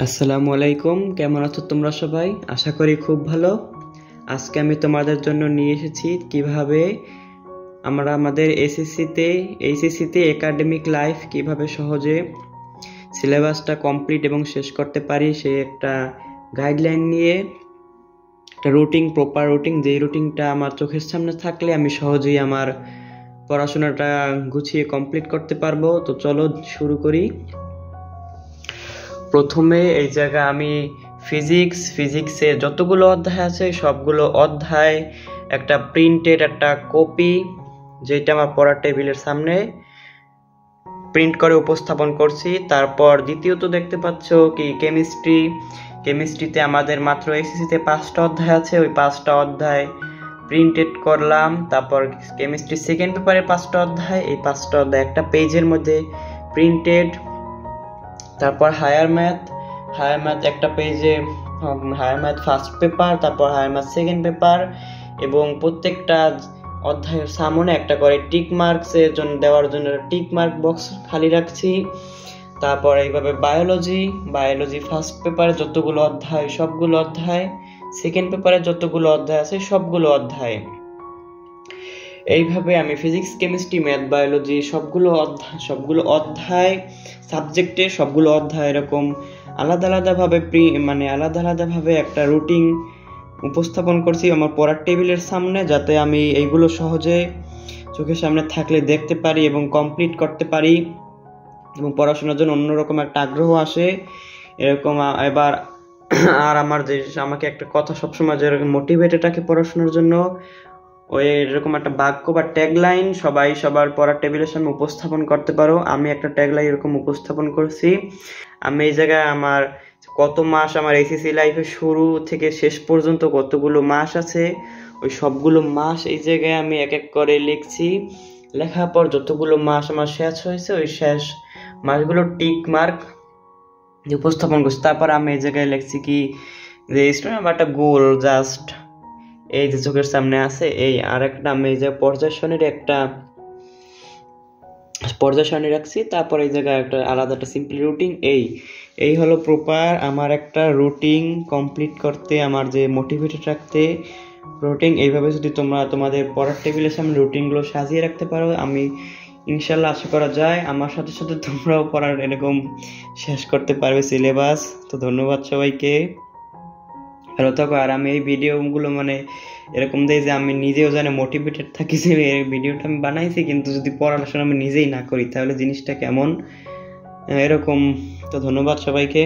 আসসালামু আলাইকুম, কেমন আছো তোমরা সবাই? আশা করি খুব ভালো। আজকে আমি তোমাদের জন্য নিয়ে এসেছি কিভাবে আমরা আমাদের এইচএসসিতে একাডেমিক লাইফ কিভাবে সহজে সিলেবাসটা কমপ্লিট এবং শেষ করতে পারি সেই একটা গাইডলাইন নিয়ে একটা প্রপার রুটিন, যেই রুটিনটা আমার চোখের সামনে থাকলে আমি সহজেই আমার পড়াশোনাটা গুছিয়ে কমপ্লিট করতে পারবো। তো চলো শুরু করি। প্রথমে এই জায়গায় আমি ফিজিক্সে যতগুলো অধ্যায় আছে সবগুলো অধ্যায় একটা প্রিন্টেড একটা কপি, যেটা আমার পড়ার টেবিলের সামনে প্রিন্ট করে উপস্থাপন করছি। তারপর দ্বিতীয়ত দেখতে পাচ্ছ কি কেমিস্ট্রিতে আমাদের মাত্র এসএসসিতে 5টা অধ্যায় আছে, ওই 5টা অধ্যায় প্রিন্টেড করলাম। তারপর কেমিস্ট্রি সেকেন্ড পেপারে 5টা অধ্যায়, এই 5টা অধ্যায় একটা পেজের মধ্যে প্রিন্টেড। তারপর হায়ার ম্যাথ একটা পেজে, হায়ার ম্যাথ ফার্স্ট পেপার, তারপর হায়ার ম্যাথ সেকেন্ড পেপার, এবং প্রত্যেকটা অধ্যায়ের সামনে একটা করে টিক মার্কসের জন্য দেওয়ার জন্য টিক মার্ক বক্স খালি রাখছি। তারপর এইভাবে বায়োলজি ফার্স্ট পেপারে যতগুলো অধ্যায় সবগুলো অধ্যায়, সেকেন্ড পেপারে যতগুলো অধ্যায় আছে সবগুলো অধ্যায়। এইভাবে আমি ফিজিক্স, কেমিস্ট্রি, ম্যাথ, বায়োলজি সবগুলো অধ্যায় সাবজেক্টে সবগুলো অধ্যায় এরকম আলাদা আলাদাভাবে একটা রুটিন উপস্থাপন করছি আমার পড়ার টেবিলের সামনে, যাতে আমি এইগুলো সহজে চোখের সামনে থাকলে দেখতে পারি এবং কমপ্লিট করতে পারি এবং পড়াশোনার জন্য অন্যরকম একটা আগ্রহ আসে এরকম। এবার আর আমাকে একটা কথা সবসময় যেরকম মোটিভেটেড রাখে পড়াশোনার জন্য, ওই এরকম একটা বাক্য বা ট্যাগলাইন সবাই সবার পড়ার টেবিলের সামনে উপস্থাপন করতে পারো। আমি একটা ট্যাগলাইন এরকম উপস্থাপন করছি। আমি এই জায়গায় আমার কত মাস আমার এইচএসসি লাইফের শুরু থেকে শেষ পর্যন্ত কতগুলো মাস আছে, ওই সবগুলো মাস এই জায়গায় আমি এক এক করে লিখছি। লেখার পর যতগুলো মাস আমার শেষ হয়েছে ওই শেষ মাসগুলো টিক মার্ক উপস্থাপন করছি। তারপর আমি এই জায়গায় লিখছি কি যে স্টুডেন্ট আমার একটা গোল জাস্ট এই যে চোখের সামনে আছে, এই আর একটা আমি এই যে পর্যায় সারণী রাখছি। তারপর এই জায়গায় একটা আলাদা একটা সিম্পল রুটিন। এই হলো প্রপার আমার একটা রুটিন কমপ্লিট করতে, আমার যে মোটিভেটেড রাখতে রুটিন। এইভাবে যদি তোমরা তোমাদের পড়ার টেবিলের সামনে রুটিনগুলো সাজিয়ে রাখতে পারো, আমি ইনশাল্লাহ আশা করা যায় আমার সাথে সাথে তোমরাও পড়ার এরকম শেষ করতে পারবে সিলেবাস। তো ধন্যবাদ সবাইকে, ভালো থাকো। আর আমি এই ভিডিওগুলো এরকম দেয় যে আমি নিজেও জানি মোটিভেটেড থাকি যে এই ভিডিওটা আমি বানাইছি, কিন্তু যদি পড়াশোনা আমি নিজেই না করি তাহলে জিনিসটা কেমন এরকম। তো ধন্যবাদ সবাইকে।